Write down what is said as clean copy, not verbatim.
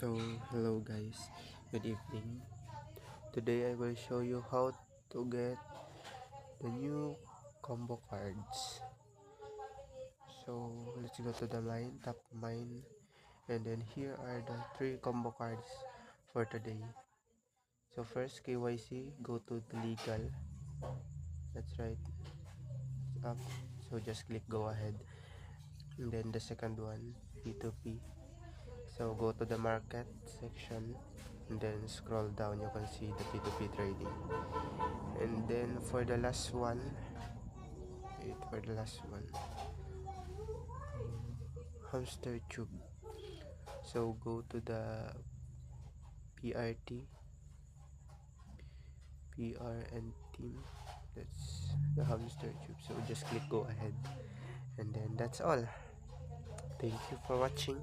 So hello guys, good evening. Today I will show you how to get the new combo cards. So let's go to the top mine, and then here are the 3 combo cards for today. So first KYC, go to the legal. That's right, up. So just click go ahead. And then the second one, P2P. So go to the market section and then scroll down, you can see the P2P trading. And then for the last one, hamster tube. So go to the PRT, PRN team. That's the hamster tube. So just click go ahead, and then that's all. Thank you for watching.